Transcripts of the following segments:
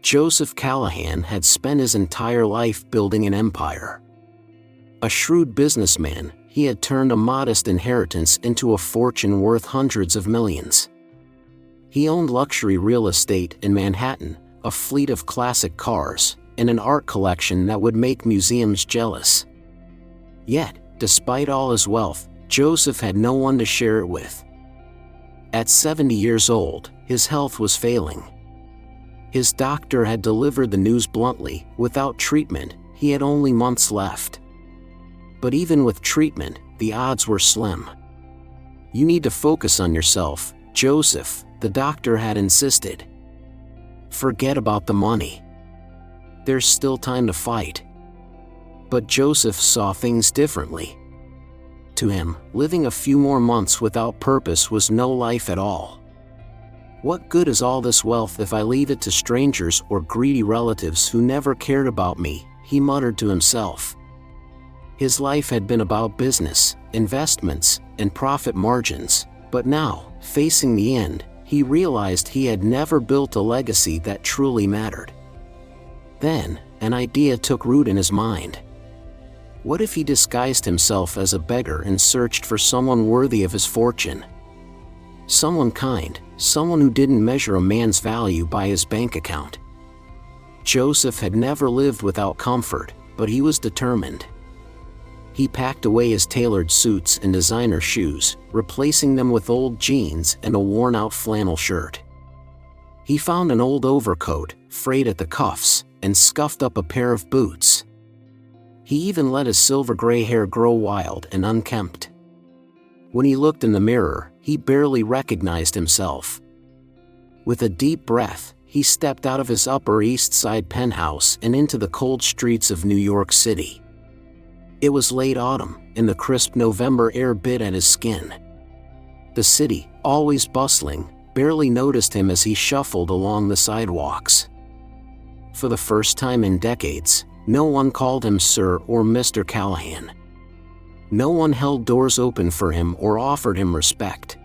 Joseph Callahan had spent his entire life building an empire. A shrewd businessman, he had turned a modest inheritance into a fortune worth hundreds of millions. He owned luxury real estate in Manhattan, a fleet of classic cars, and an art collection that would make museums jealous. Yet, despite all his wealth, Joseph had no one to share it with. At 70 years old, his health was failing. His doctor had delivered the news bluntly: without treatment, he had only months left. But even with treatment, the odds were slim. "You need to focus on yourself, Joseph," the doctor had insisted. "Forget about the money. There's still time to fight." But Joseph saw things differently. To him, living a few more months without purpose was no life at all. "What good is all this wealth if I leave it to strangers or greedy relatives who never cared about me?" he muttered to himself. His life had been about business, investments, and profit margins, but now, facing the end, he realized he had never built a legacy that truly mattered. Then, an idea took root in his mind. What if he disguised himself as a beggar and searched for someone worthy of his fortune? Someone kind, someone who didn't measure a man's value by his bank account. Joseph had never lived without comfort, but he was determined. He packed away his tailored suits and designer shoes, replacing them with old jeans and a worn-out flannel shirt. He found an old overcoat, frayed at the cuffs, and scuffed up a pair of boots. He even let his silver-gray hair grow wild and unkempt. When he looked in the mirror, he barely recognized himself. With a deep breath, he stepped out of his Upper East Side penthouse and into the cold streets of New York City. It was late autumn, and the crisp November air bit at his skin. The city, always bustling, barely noticed him as he shuffled along the sidewalks. For the first time in decades, no one called him Sir or Mr. Callahan. No one held doors open for him or offered him respect.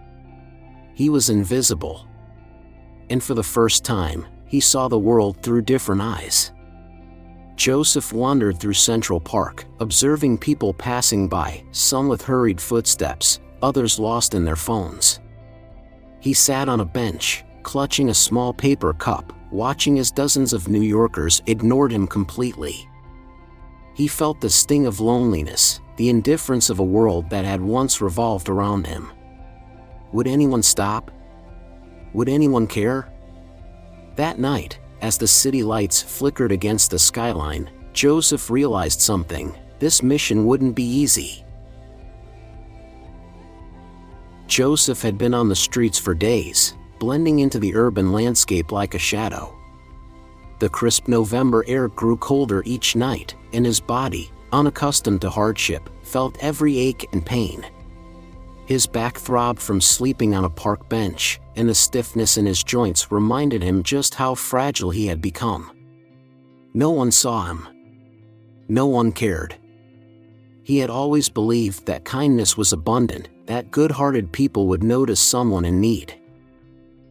He was invisible. And for the first time, he saw the world through different eyes. Joseph wandered through Central Park, observing people passing by, some with hurried footsteps, others lost in their phones. He sat on a bench, clutching a small paper cup, watching as dozens of New Yorkers ignored him completely. He felt the sting of loneliness, the indifference of a world that had once revolved around him. Would anyone stop? Would anyone care? That night, as the city lights flickered against the skyline, Joseph realized something: this mission wouldn't be easy. Joseph had been on the streets for days, blending into the urban landscape like a shadow. The crisp November air grew colder each night, and his body, unaccustomed to hardship, felt every ache and pain. His back throbbed from sleeping on a park bench, and the stiffness in his joints reminded him just how fragile he had become. No one saw him. No one cared. He had always believed that kindness was abundant, that good-hearted people would notice someone in need.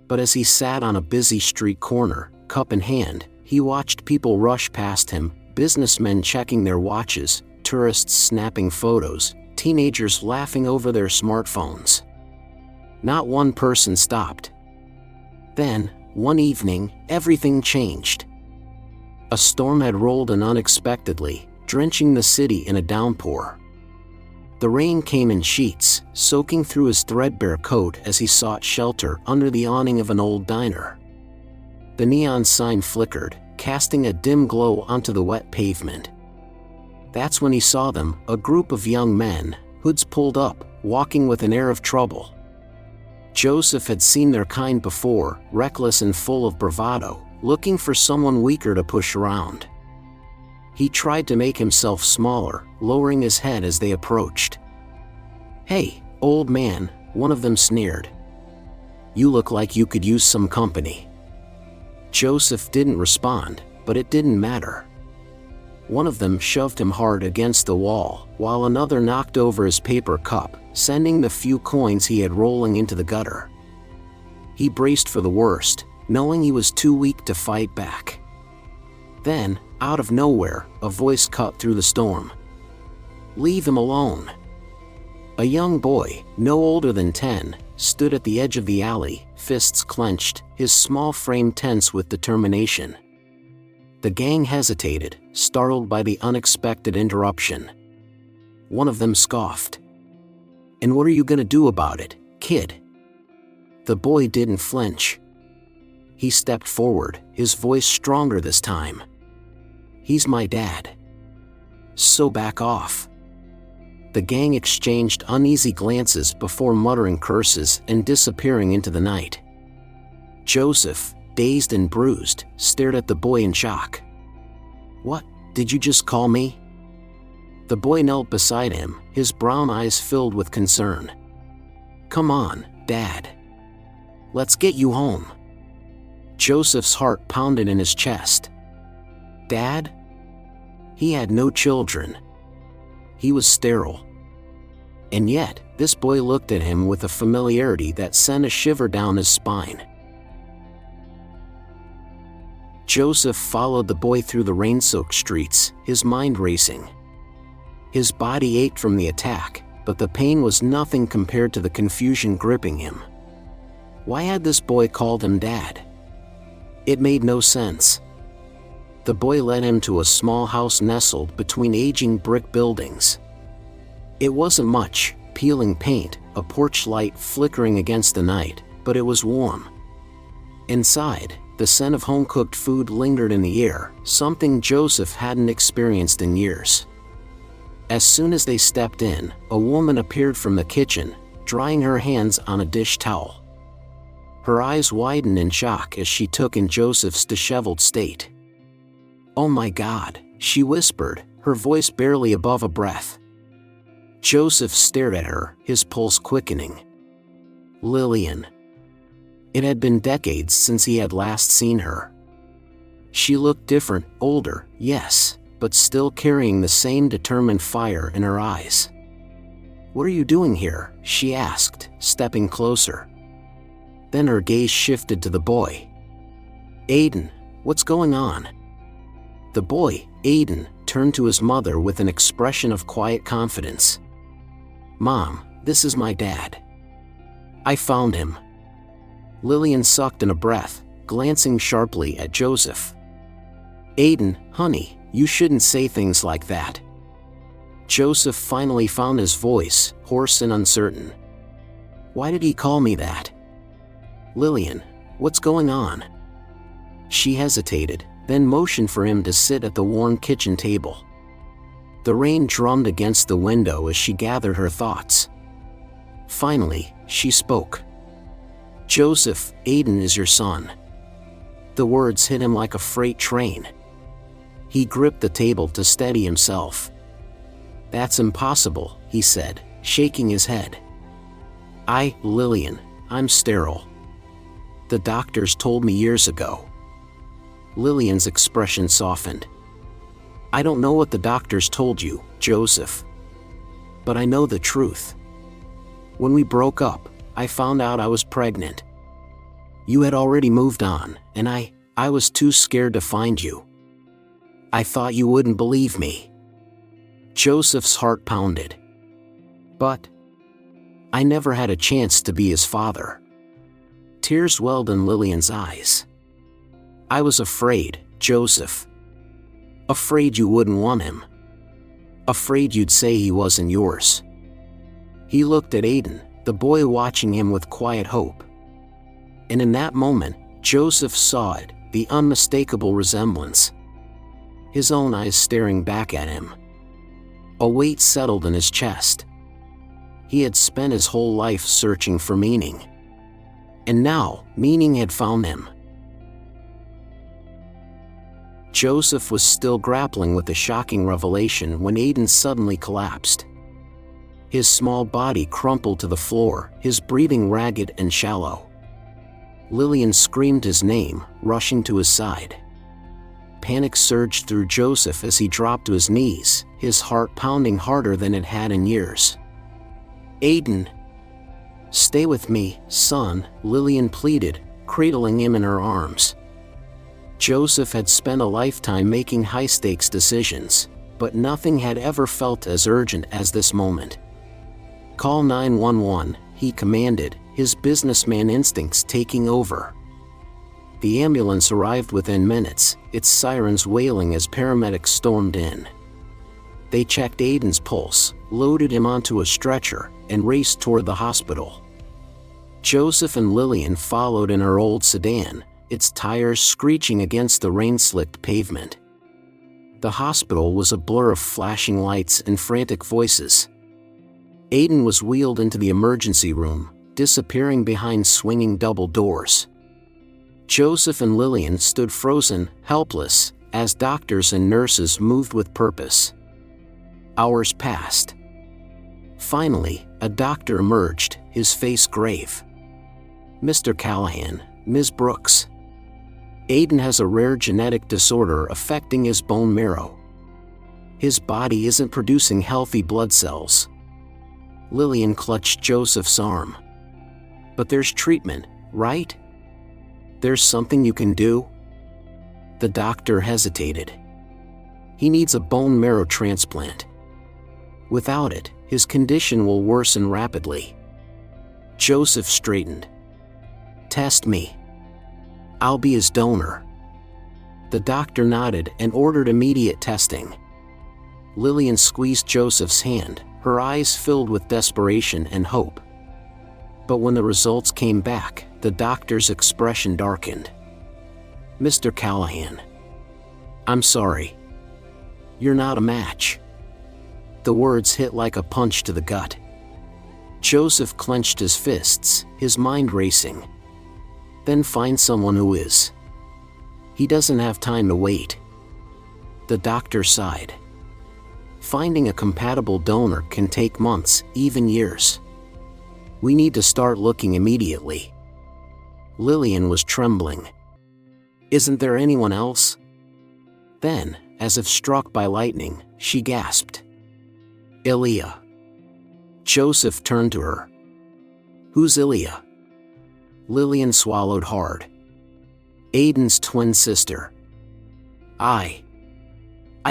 But as he sat on a busy street corner, cup in hand, he watched people rush past him, businessmen checking their watches, tourists snapping photos, teenagers laughing over their smartphones. Not one person stopped. Then, one evening, everything changed. A storm had rolled in unexpectedly, drenching the city in a downpour. The rain came in sheets, soaking through his threadbare coat as he sought shelter under the awning of an old diner. The neon sign flickered, casting a dim glow onto the wet pavement. That's when he saw them, a group of young men, hoods pulled up, walking with an air of trouble. Joseph had seen their kind before, reckless and full of bravado, looking for someone weaker to push around. He tried to make himself smaller, lowering his head as they approached. "Hey, old man," one of them sneered. "You look like you could use some company." Joseph didn't respond, but it didn't matter. One of them shoved him hard against the wall, while another knocked over his paper cup, sending the few coins he had rolling into the gutter. He braced for the worst, knowing he was too weak to fight back. Then, out of nowhere, a voice cut through the storm. "Leave him alone." A young boy, no older than 10, stood at the edge of the alley, fists clenched, his small frame tense with determination. The gang hesitated, startled by the unexpected interruption. One of them scoffed. "And what are you gonna do about it, kid?" The boy didn't flinch. He stepped forward, his voice stronger this time. "He's my dad. So back off." The gang exchanged uneasy glances before muttering curses and disappearing into the night. Joseph, dazed and bruised, stared at the boy in shock. "What, did you just call me?" The boy knelt beside him, his brown eyes filled with concern. "Come on, Dad. Let's get you home." Joseph's heart pounded in his chest. Dad? He had no children. He was sterile. And yet, this boy looked at him with a familiarity that sent a shiver down his spine. Joseph followed the boy through the rain-soaked streets, his mind racing. His body ached from the attack, but the pain was nothing compared to the confusion gripping him. Why had this boy called him Dad? It made no sense. The boy led him to a small house nestled between aging brick buildings. It wasn't much, peeling paint, a porch light flickering against the night, but it was warm. Inside, the scent of home-cooked food lingered in the air, something Joseph hadn't experienced in years. As soon as they stepped in, a woman appeared from the kitchen, drying her hands on a dish towel. Her eyes widened in shock as she took in Joseph's disheveled state. "Oh my God," she whispered, her voice barely above a breath. Joseph stared at her, his pulse quickening. Lillian. It had been decades since he had last seen her. She looked different, older, yes, but still carrying the same determined fire in her eyes. "What are you doing here?" she asked, stepping closer. Then her gaze shifted to the boy. "Aiden, what's going on?" The boy, Aiden, turned to his mother with an expression of quiet confidence. "Mom, this is my dad. I found him." Lillian sucked in a breath, glancing sharply at Joseph. "Aiden, honey, you shouldn't say things like that." Joseph finally found his voice, hoarse and uncertain. "Why did he call me that?" "Lillian, what's going on?" She hesitated, then motioned for him to sit at the worn kitchen table. The rain drummed against the window as she gathered her thoughts. Finally, she spoke. "Joseph, Aiden is your son." The words hit him like a freight train. He gripped the table to steady himself. "That's impossible," he said, shaking his head. Lillian, I'm sterile. The doctors told me years ago." Lillian's expression softened. "I don't know what the doctors told you, Joseph. But I know the truth. When we broke up, I found out I was pregnant. You had already moved on, and I was too scared to find you. I thought you wouldn't believe me." Joseph's heart pounded. "But I never had a chance to be his father." Tears welled in Lillian's eyes. "I was afraid, Joseph. Afraid you wouldn't want him. Afraid you'd say he wasn't yours." He looked at Aiden, the boy watching him with quiet hope. And in that moment, Joseph saw it, the unmistakable resemblance. His own eyes staring back at him. A weight settled in his chest. He had spent his whole life searching for meaning. And now, meaning had found him. Joseph was still grappling with the shocking revelation when Aiden suddenly collapsed. His small body crumpled to the floor, his breathing ragged and shallow. Lillian screamed his name, rushing to his side. Panic surged through Joseph as he dropped to his knees, his heart pounding harder than it had in years. "Aiden! Stay with me, son," Lillian pleaded, cradling him in her arms. Joseph had spent a lifetime making high-stakes decisions, but nothing had ever felt as urgent as this moment. "Call 911, he commanded, his businessman instincts taking over. The ambulance arrived within minutes, its sirens wailing as paramedics stormed in. They checked Aiden's pulse, loaded him onto a stretcher, and raced toward the hospital. Joseph and Lillian followed in her old sedan, its tires screeching against the rain-slicked pavement. The hospital was a blur of flashing lights and frantic voices. Aiden was wheeled into the emergency room, disappearing behind swinging double doors. Joseph and Lillian stood frozen, helpless, as doctors and nurses moved with purpose. Hours passed. Finally, a doctor emerged, his face grave. "Mr. Callahan, Ms. Brooks. Aiden has a rare genetic disorder affecting his bone marrow. His body isn't producing healthy blood cells." Lillian clutched Joseph's arm. "But there's treatment, right? There's something you can do?" The doctor hesitated. "He needs a bone marrow transplant. Without it, his condition will worsen rapidly." Joseph straightened. "Test me. I'll be his donor." The doctor nodded and ordered immediate testing. Lillian squeezed Joseph's hand, her eyes filled with desperation and hope. But when the results came back, the doctor's expression darkened. "Mr. Callahan, I'm sorry. You're not a match." The words hit like a punch to the gut. Joseph clenched his fists, his mind racing. "Then find someone who is. He doesn't have time to wait." The doctor sighed. "Finding a compatible donor can take months, even years. We need to start looking immediately." Lillian was trembling. "Isn't there anyone else?" Then, as if struck by lightning, she gasped. "Ilya." Joseph turned to her. "Who's Ilya?" Lillian swallowed hard. "Aiden's twin sister. I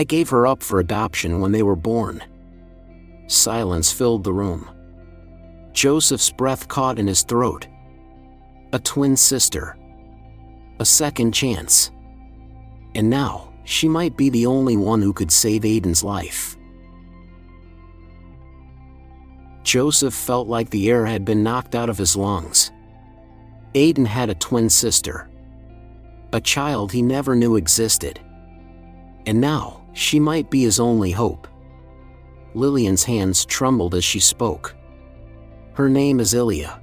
gave her up for adoption when they were born." Silence filled the room. Joseph's breath caught in his throat. A twin sister. A second chance. And now, she might be the only one who could save Aiden's life. Joseph felt like the air had been knocked out of his lungs. Aiden had a twin sister. A child he never knew existed. And now, she might be his only hope. Lillian's hands trembled as she spoke. "Her name is Ilya.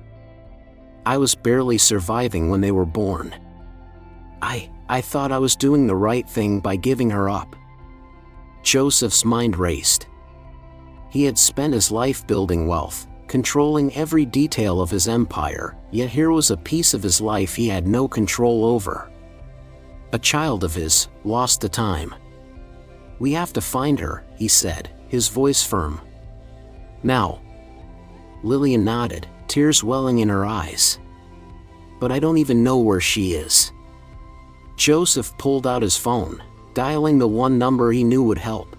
I was barely surviving when they were born. I thought I was doing the right thing by giving her up." Joseph's mind raced. He had spent his life building wealth, controlling every detail of his empire, yet here was a piece of his life he had no control over. A child of his, lost to time. "We have to find her," he said, his voice firm. "Now." Lillian nodded, tears welling in her eyes. "But I don't even know where she is." Joseph pulled out his phone, dialing the one number he knew would help.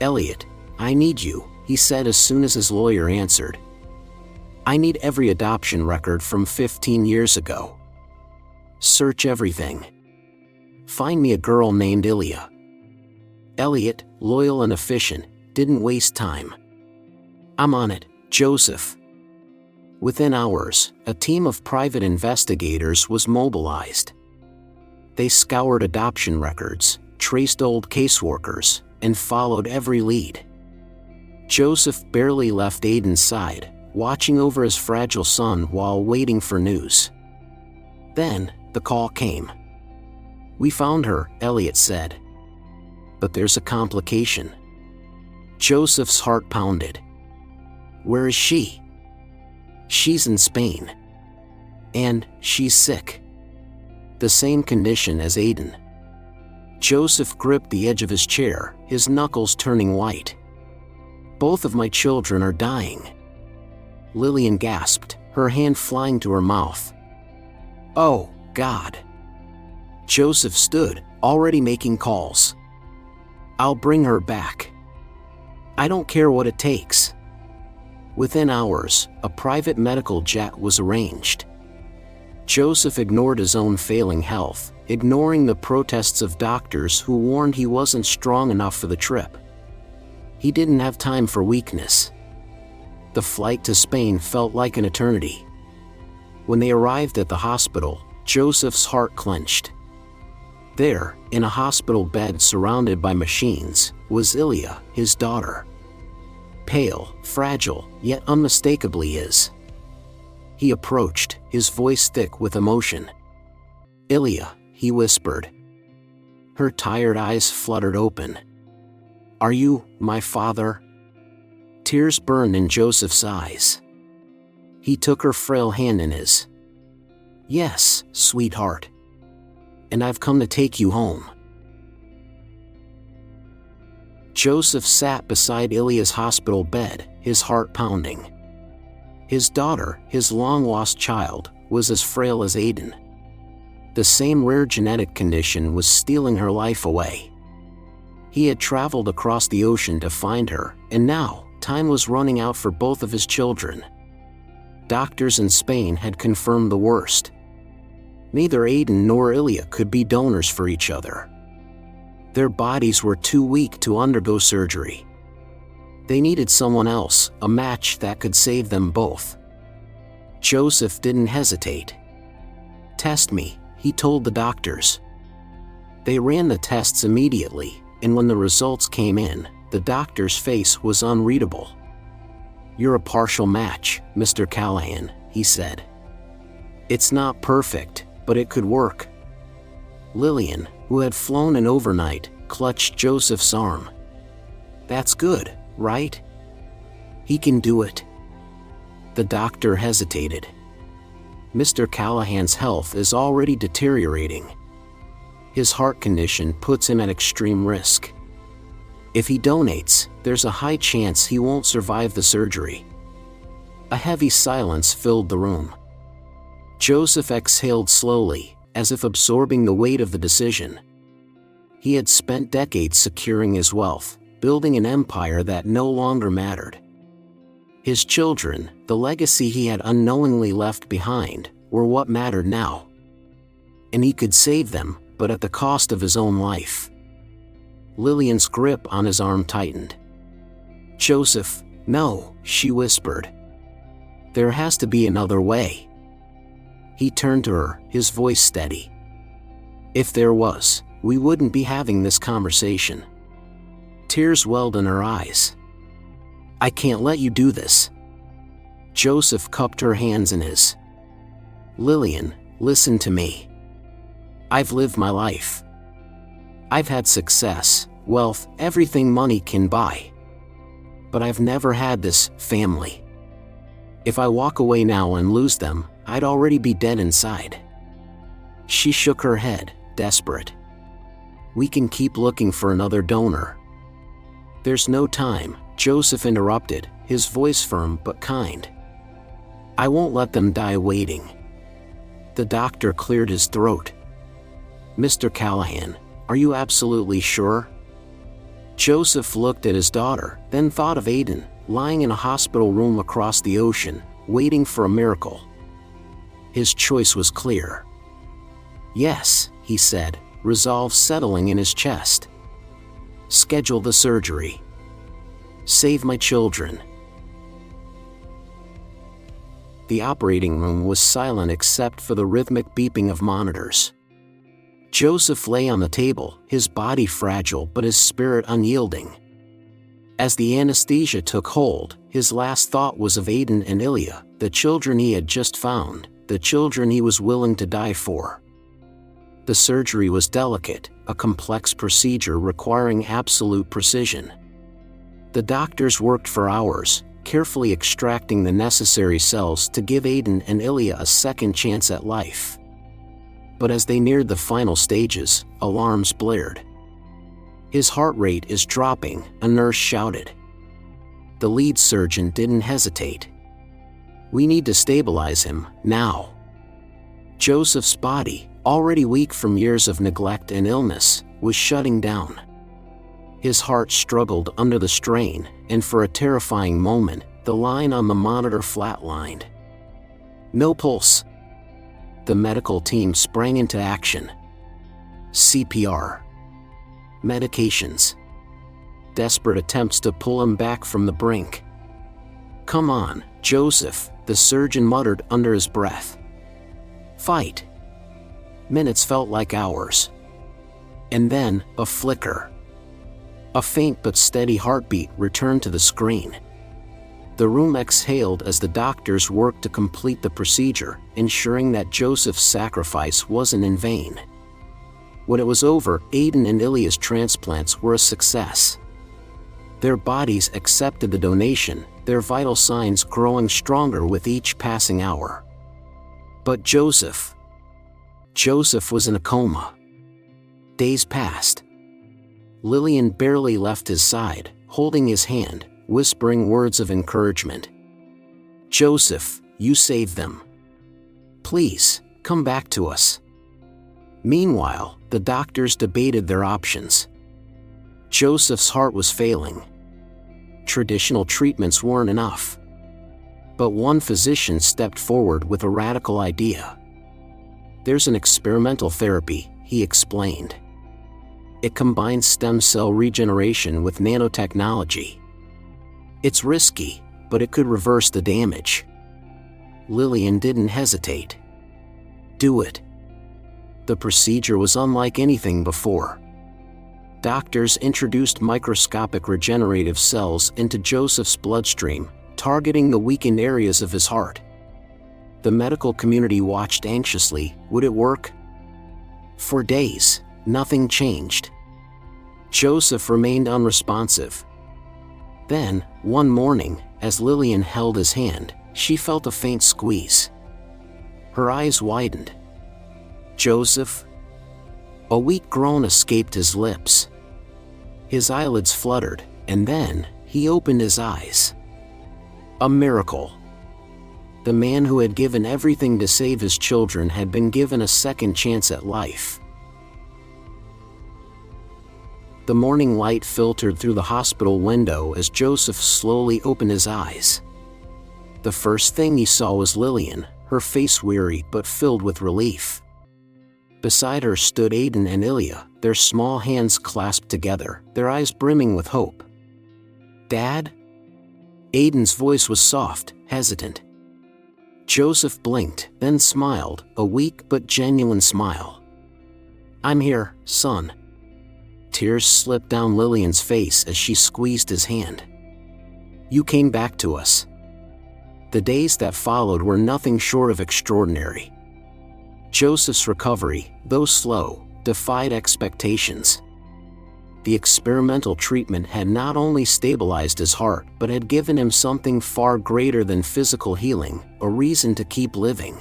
"Elliot, I need you," he said as soon as his lawyer answered. "I need every adoption record from 15 years ago. Search everything. Find me a girl named Ilya." Elliot, loyal and efficient, didn't waste time. "I'm on it, Joseph." Within hours, a team of private investigators was mobilized. They scoured adoption records, traced old caseworkers, and followed every lead. Joseph barely left Aiden's side, watching over his fragile son while waiting for news. Then, the call came. "We found her," Elliot said. "But there's a complication." Joseph's heart pounded. "Where is she?" "She's in Spain. And she's sick. The same condition as Aiden." Joseph gripped the edge of his chair, his knuckles turning white. "Both of my children are dying." Lillian gasped, her hand flying to her mouth. "Oh, God." Joseph stood, already making calls. "I'll bring her back. I don't care what it takes." Within hours, a private medical jet was arranged. Joseph ignored his own failing health, ignoring the protests of doctors who warned he wasn't strong enough for the trip. He didn't have time for weakness. The flight to Spain felt like an eternity. When they arrived at the hospital, Joseph's heart clenched. There, in a hospital bed surrounded by machines, was Ilya, his daughter. Pale, fragile, yet unmistakably his. He approached, his voice thick with emotion. "Ilya," he whispered. Her tired eyes fluttered open. "Are you my father?" Tears burned in Joseph's eyes. He took her frail hand in his. "Yes, sweetheart. And I've come to take you home." Joseph sat beside Ilya's hospital bed, his heart pounding. His daughter, his long-lost child, was as frail as Aiden. The same rare genetic condition was stealing her life away. He had traveled across the ocean to find her, and now, time was running out for both of his children. Doctors in Spain had confirmed the worst. Neither Aiden nor Ilya could be donors for each other. Their bodies were too weak to undergo surgery. They needed someone else, a match that could save them both. Joseph didn't hesitate. "Test me," he told the doctors. They ran the tests immediately, and when the results came in, the doctor's face was unreadable. "You're a partial match, Mr. Callahan," he said. "It's not perfect, but it could work." Lillian, who had flown in overnight, clutched Joseph's arm. "That's good, right? He can do it." The doctor hesitated. "Mr. Callahan's health is already deteriorating. His heart condition puts him at extreme risk. If he donates, there's a high chance he won't survive the surgery." A heavy silence filled the room. Joseph exhaled slowly, as if absorbing the weight of the decision. He had spent decades securing his wealth, building an empire that no longer mattered. His children, the legacy he had unknowingly left behind, were what mattered now. And he could save them, but at the cost of his own life. Lillian's grip on his arm tightened. "Joseph, no," she whispered. "There has to be another way." He turned to her, his voice steady. "If there was, we wouldn't be having this conversation." Tears welled in her eyes. "I can't let you do this." Joseph cupped her hands in his. "Lillian, listen to me. I've lived my life. I've had success, wealth, everything money can buy. But I've never had this family. If I walk away now and lose them, I'd already be dead inside." She shook her head, desperate. "We can keep looking for another donor." "There's no time," Joseph interrupted, his voice firm but kind. "I won't let them die waiting." The doctor cleared his throat. "Mr. Callahan, are you absolutely sure?" Joseph looked at his daughter, then thought of Aiden, lying in a hospital room across the ocean, waiting for a miracle. His choice was clear. "Yes," he said, resolve settling in his chest. "Schedule the surgery. Save my children." The operating room was silent except for the rhythmic beeping of monitors. Joseph lay on the table, his body fragile but his spirit unyielding. As the anesthesia took hold, his last thought was of Aiden and Ilya, the children he had just found, the children he was willing to die for. The surgery was delicate, a complex procedure requiring absolute precision. The doctors worked for hours, carefully extracting the necessary cells to give Aiden and Ilya a second chance at life. But as they neared the final stages, alarms blared. "His heart rate is dropping," a nurse shouted. The lead surgeon didn't hesitate. "We need to stabilize him, now." Joseph's body, already weak from years of neglect and illness, was shutting down. His heart struggled under the strain, and for a terrifying moment, the line on the monitor flatlined. No pulse. The medical team sprang into action. CPR. Medications. Desperate attempts to pull him back from the brink. "Come on, Joseph," the surgeon muttered under his breath. "Fight." Minutes felt like hours. And then, a flicker. A faint but steady heartbeat returned to the screen. The room exhaled as the doctors worked to complete the procedure, ensuring that Joseph's sacrifice wasn't in vain. When it was over, Aiden and Ilya's transplants were a success. Their bodies accepted the donation, their vital signs growing stronger with each passing hour. But Joseph was in a coma. Days passed. Lillian barely left his side, holding his hand, whispering words of encouragement. "Joseph, you saved them. Please, come back to us." Meanwhile, the doctors debated their options. Joseph's heart was failing. Traditional treatments weren't enough. But one physician stepped forward with a radical idea. "There's an experimental therapy," he explained. "It combines stem cell regeneration with nanotechnology. It's risky, but it could reverse the damage." Lillian didn't hesitate. "Do it." The procedure was unlike anything before. Doctors introduced microscopic regenerative cells into Joseph's bloodstream, targeting the weakened areas of his heart. The medical community watched anxiously. Would it work? For days, nothing changed. Joseph remained unresponsive. Then, one morning, as Lillian held his hand, she felt a faint squeeze. Her eyes widened. "Joseph?" A weak groan escaped his lips. His eyelids fluttered, and then, he opened his eyes. A miracle. The man who had given everything to save his children had been given a second chance at life. The morning light filtered through the hospital window as Joseph slowly opened his eyes. The first thing he saw was Lillian, her face weary but filled with relief. Beside her stood Aiden and Ilya, their small hands clasped together, their eyes brimming with hope. "Dad?" Aiden's voice was soft, hesitant. Joseph blinked, then smiled, a weak but genuine smile. "I'm here, son." Tears slipped down Lillian's face as she squeezed his hand. "You came back to us." The days that followed were nothing short of extraordinary. Joseph's recovery, though slow, defied expectations. The experimental treatment had not only stabilized his heart but had given him something far greater than physical healing, a reason to keep living.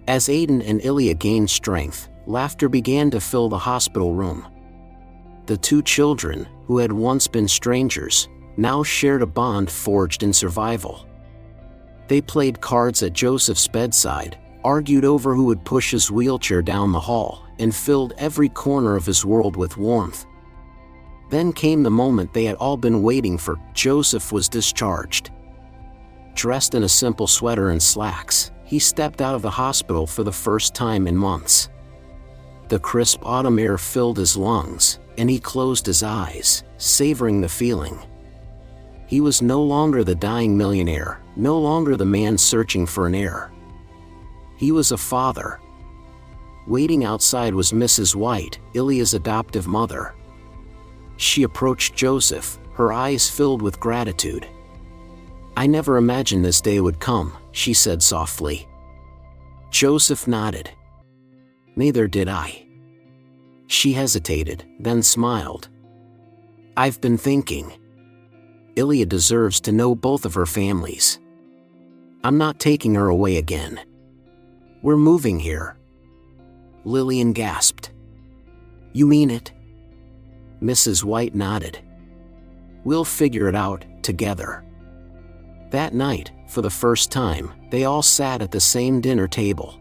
As Aiden and Ilya gained strength, laughter began to fill the hospital room. The two children, who had once been strangers, now shared a bond forged in survival. They played cards at Joseph's bedside, argued over who would push his wheelchair down the hall, and filled every corner of his world with warmth. Then came the moment they had all been waiting for. Joseph was discharged. Dressed in a simple sweater and slacks, he stepped out of the hospital for the first time in months. The crisp autumn air filled his lungs, and he closed his eyes, savoring the feeling. He was no longer the dying millionaire, no longer the man searching for an heir. He was a father. Waiting outside was Mrs. White, Ilya's adoptive mother. She approached Joseph, her eyes filled with gratitude. "I never imagined this day would come," she said softly. Joseph nodded. "Neither did I." She hesitated, then smiled. "I've been thinking. Ilya deserves to know both of her families. I'm not taking her away again. We're moving here." Lillian gasped. "You mean it?" Mrs. White nodded. "We'll figure it out, together." That night, for the first time, they all sat at the same dinner table.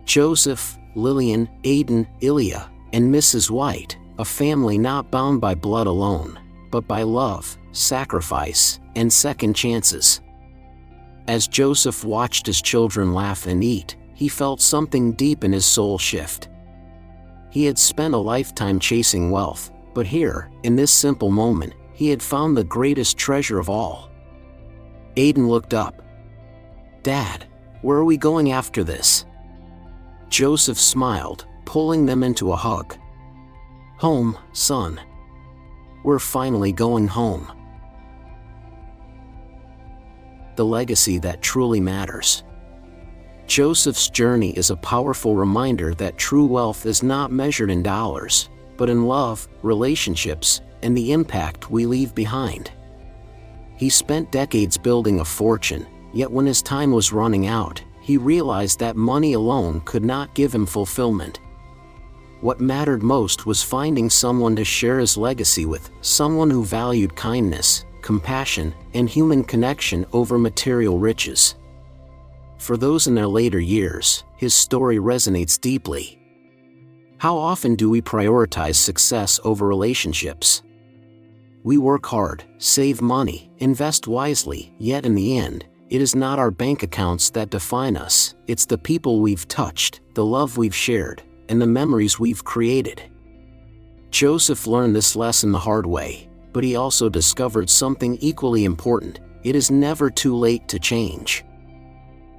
Joseph, Lillian, Aidan, Ilya, and Mrs. White, a family not bound by blood alone, but by love, sacrifice, and second chances. As Joseph watched his children laugh and eat, he felt something deep in his soul shift. He had spent a lifetime chasing wealth, but here, in this simple moment, he had found the greatest treasure of all. Aidan looked up. "Dad, where are we going after this?" Joseph smiled, pulling them into a hug. "Home, son. We're finally going home." The legacy that truly matters. Joseph's journey is a powerful reminder that true wealth is not measured in dollars, but in love, relationships, and the impact we leave behind. He spent decades building a fortune, yet when his time was running out, he realized that money alone could not give him fulfillment. What mattered most was finding someone to share his legacy with, someone who valued kindness, compassion, and human connection over material riches. For those in their later years, his story resonates deeply. How often do we prioritize success over relationships? We work hard, save money, invest wisely, yet in the end, it is not our bank accounts that define us, it's the people we've touched, the love we've shared, and the memories we've created. Joseph learned this lesson the hard way, but he also discovered something equally important: it is never too late to change.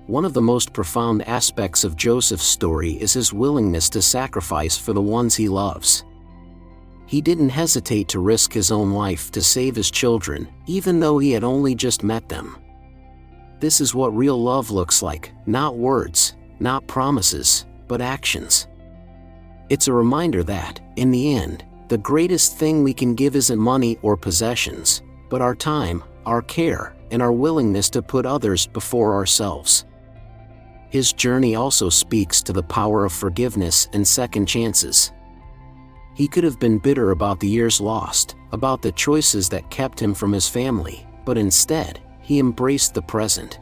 One of the most profound aspects of Joseph's story is his willingness to sacrifice for the ones he loves. He didn't hesitate to risk his own life to save his children, even though he had only just met them. This is what real love looks like, not words, not promises, but actions. It's a reminder that, in the end, the greatest thing we can give isn't money or possessions, but our time, our care, and our willingness to put others before ourselves. His journey also speaks to the power of forgiveness and second chances. He could have been bitter about the years lost, about the choices that kept him from his family, but instead, he embraced the present.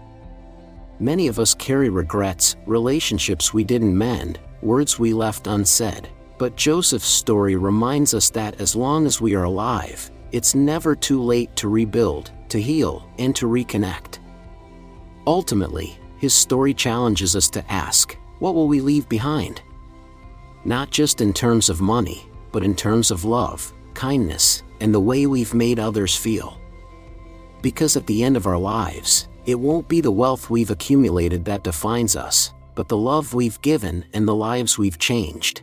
Many of us carry regrets, relationships we didn't mend, words we left unsaid, but Joseph's story reminds us that as long as we are alive, it's never too late to rebuild, to heal, and to reconnect. Ultimately, his story challenges us to ask, what will we leave behind? Not just in terms of money, but in terms of love, kindness, and the way we've made others feel. Because at the end of our lives, it won't be the wealth we've accumulated that defines us, but the love we've given and the lives we've changed.